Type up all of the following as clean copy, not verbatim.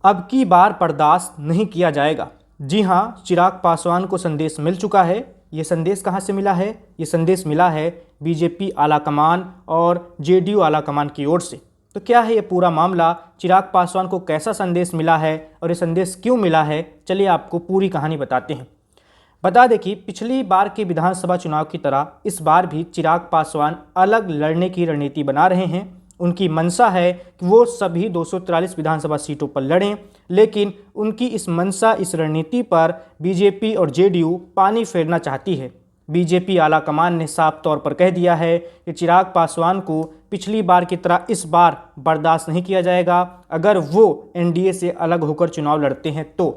अब की बार बर्दाश्त नहीं किया जाएगा। जी हाँ, चिराग पासवान को संदेश मिल चुका है। ये संदेश कहाँ से मिला है? ये संदेश मिला है बीजेपी आलाकमान और जेडीयू आलाकमान की ओर से। तो क्या है ये पूरा मामला? चिराग पासवान को कैसा संदेश मिला है और ये संदेश क्यों मिला है? चलिए आपको पूरी कहानी बताते हैं। बता दें कि पिछली बार के विधानसभा चुनाव की तरह इस बार भी चिराग पासवान अलग लड़ने की रणनीति बना रहे हैं। उनकी मंशा है कि वो सभी 243 विधानसभा सीटों पर लड़ें, लेकिन उनकी इस मंशा, इस रणनीति पर बीजेपी और जेडीयू पानी फेरना चाहती है। बीजेपी आलाकमान ने साफ तौर पर कह दिया है कि चिराग पासवान को पिछली बार की तरह इस बार बर्दाश्त नहीं किया जाएगा अगर वो एनडीए से अलग होकर चुनाव लड़ते हैं तो।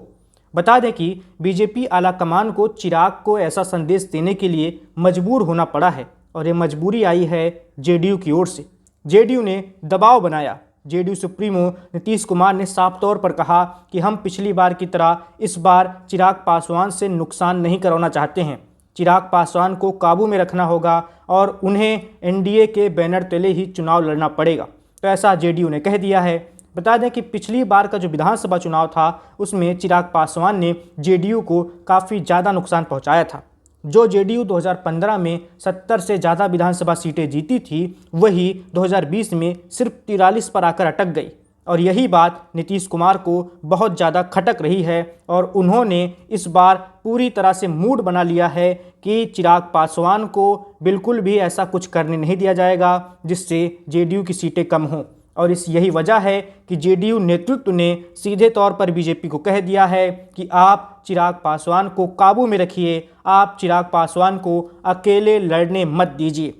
बता दें कि बीजेपी आलाकमान को चिराग को ऐसा संदेश देने के लिए मजबूर होना पड़ा है और ये मजबूरी आई है जेडीयू की ओर से। जेडीयू ने दबाव बनाया। जेडीयू सुप्रीमो नीतीश कुमार ने साफ तौर पर कहा कि हम पिछली बार की तरह इस बार चिराग पासवान से नुकसान नहीं करवाना चाहते हैं। चिराग पासवान को काबू में रखना होगा और उन्हें एनडीए के बैनर तले ही चुनाव लड़ना पड़ेगा। तो ऐसा जेडीयू ने कह दिया है। बता दें कि पिछली बार का जो विधानसभा चुनाव था उसमें चिराग पासवान ने जेडीयू को काफ़ी ज़्यादा नुकसान पहुंचाया था। जो जेडीयू 2015 में 70 से ज़्यादा विधानसभा सीटें जीती थी, वही 2020 में सिर्फ 43 पर आकर अटक गई। और यही बात नीतीश कुमार को बहुत ज़्यादा खटक रही है और उन्होंने इस बार पूरी तरह से मूड बना लिया है कि चिराग पासवान को बिल्कुल भी ऐसा कुछ करने नहीं दिया जाएगा जिससे जेडीयू की सीटें कम हों। और यही वजह है कि जेडीयू नेतृत्व ने सीधे तौर पर बीजेपी को कह दिया है कि आप चिराग पासवान को काबू में रखिए, आप चिराग पासवान को अकेले लड़ने मत दीजिए।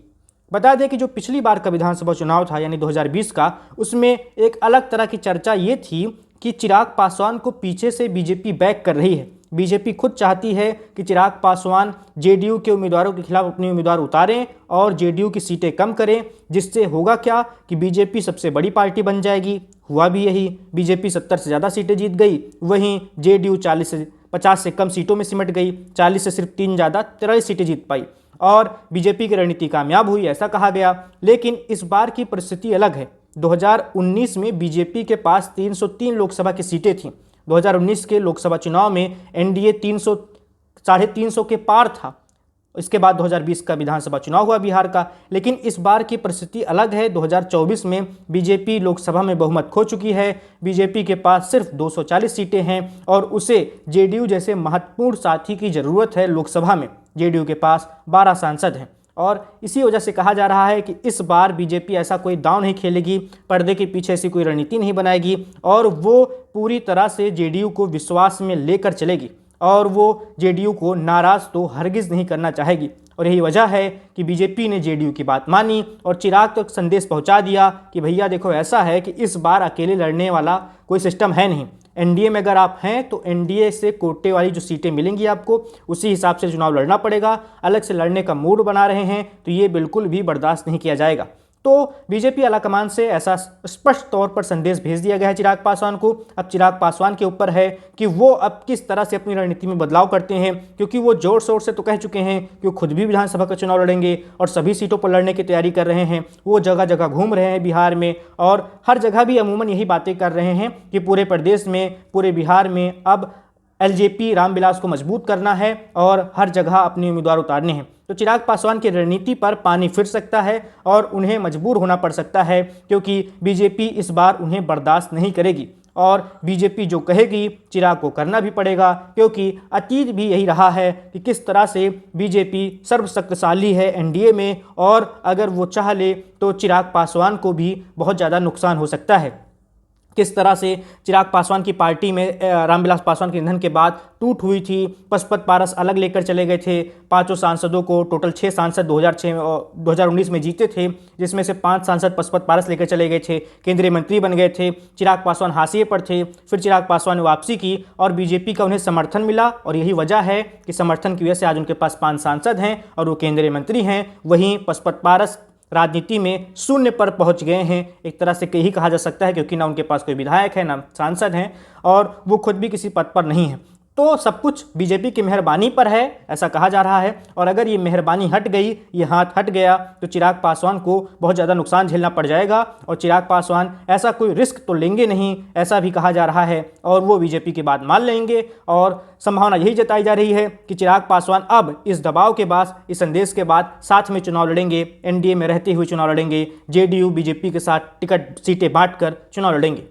बता दें कि जो पिछली बार का विधानसभा चुनाव था यानी 2020 का, उसमें एक अलग तरह की चर्चा ये थी कि चिराग पासवान को पीछे से बीजेपी बैक कर रही है। बीजेपी खुद चाहती है कि चिराग पासवान जेडीयू के उम्मीदवारों के खिलाफ अपने उम्मीदवार उतारें और जेडीयू की सीटें कम करें, जिससे होगा क्या कि बीजेपी सबसे बड़ी पार्टी बन जाएगी। हुआ भी यही, बीजेपी 70 से ज़्यादा सीटें जीत गई, वहीं जेडीयू 40 से 50 से कम सीटों में सिमट गई। 40 से सिर्फ 3 ज़्यादा 43 सीटें जीत पाई और बीजेपी की रणनीति कामयाब हुई, ऐसा कहा गया। लेकिन इस बार की परिस्थिति अलग है। 2019 में बीजेपी के पास 303 लोकसभा की सीटें थीं। 2019 के लोकसभा चुनाव में एनडीए 300 के पार था। इसके बाद 2020 का विधानसभा चुनाव हुआ बिहार का। लेकिन इस बार की परिस्थिति अलग है। 2024 में बीजेपी लोकसभा में बहुमत खो चुकी है। बीजेपी के पास सिर्फ 240 सीटें हैं और उसे जेडीयू जैसे महत्वपूर्ण साथी की ज़रूरत है लोकसभा में। जेडीयू के पास 12 सांसद हैं और इसी वजह से कहा जा रहा है कि इस बार बीजेपी ऐसा कोई दांव नहीं खेलेगी, पर्दे के पीछे ऐसी कोई रणनीति नहीं बनाएगी और वो पूरी तरह से जेडीयू को विश्वास में लेकर चलेगी और वो जेडीयू को नाराज़ तो हरगिज़ नहीं करना चाहेगी। और यही वजह है कि बीजेपी ने जेडीयू की बात मानी और चिराग तक संदेश पहुंचा दिया कि भैया देखो, ऐसा है कि इस बार अकेले लड़ने वाला कोई सिस्टम है नहीं। एनडीए में अगर आप हैं तो एनडीए से कोटे वाली जो सीटें मिलेंगी आपको, उसी हिसाब से चुनाव लड़ना पड़ेगा। अलग से लड़ने का मूड बना रहे हैं तो ये बिल्कुल भी बर्दाश्त नहीं किया जाएगा। तो बीजेपी आलाकमान से ऐसा स्पष्ट तौर पर संदेश भेज दिया गया है चिराग पासवान को। अब चिराग पासवान के ऊपर है कि वो अब किस तरह से अपनी रणनीति में बदलाव करते हैं, क्योंकि वो जोर शोर से तो कह चुके हैं कि वो खुद भी विधानसभा का चुनाव लड़ेंगे और सभी सीटों पर लड़ने की तैयारी कर रहे हैं। वो जगह जगह घूम रहे हैं बिहार में और हर जगह भी अमूमन यही बातें कर रहे हैं कि पूरे प्रदेश में, पूरे बिहार में अब एलजेपी रामविलास को मजबूत करना है और हर जगह अपने उम्मीदवार उतारने हैं। तो चिराग पासवान की रणनीति पर पानी फिर सकता है और उन्हें मजबूर होना पड़ सकता है, क्योंकि बीजेपी इस बार उन्हें बर्दाश्त नहीं करेगी और बीजेपी जो कहेगी चिराग को करना भी पड़ेगा, क्योंकि अतीत भी यही रहा है कि किस तरह से बीजेपी सर्वशक्तिशाली है एनडीए में और अगर वो चाह ले तो चिराग पासवान को भी बहुत ज़्यादा नुकसान हो सकता है। किस तरह से चिराग पासवान की पार्टी में रामविलास पासवान के निधन के बाद टूट हुई थी। पशुपत पारस अलग लेकर चले गए थे। 5 सांसदों को, टोटल 6 सांसद 2019 में जीते थे, जिसमें से 5 सांसद पशुपत पारस लेकर चले गए थे। केंद्रीय मंत्री बन गए थे। चिराग पासवान हाशिए पर थे। फिर चिराग पासवान ने वापसी की और बीजेपी का उन्हें समर्थन मिला और यही वजह है कि समर्थन की वजह से आज उनके पास 5 सांसद हैं और वो केंद्रीय मंत्री हैं। वहीं पशुपत पारस राजनीति में शून्य पर पहुंच गए हैं, एक तरह से यही कहा जा सकता है, क्योंकि ना उनके पास कोई विधायक है, ना सांसद हैं और वो खुद भी किसी पद पर नहीं है। तो सब कुछ बीजेपी की मेहरबानी पर है, ऐसा कहा जा रहा है। और अगर ये मेहरबानी हट गई, ये हाथ हट गया, तो चिराग पासवान को बहुत ज़्यादा नुकसान झेलना पड़ जाएगा। और चिराग पासवान ऐसा कोई रिस्क तो लेंगे नहीं, ऐसा भी कहा जा रहा है। और वो बीजेपी की बात मान लेंगे और संभावना यही जताई जा रही है कि चिराग पासवान अब इस दबाव के बाद, इस संदेश के बाद साथ में चुनाव लड़ेंगे, एनडीए में रहते हुए चुनाव लड़ेंगे, जेडीयू बीजेपी के साथ टिकट सीटें बांटकर चुनाव लड़ेंगे।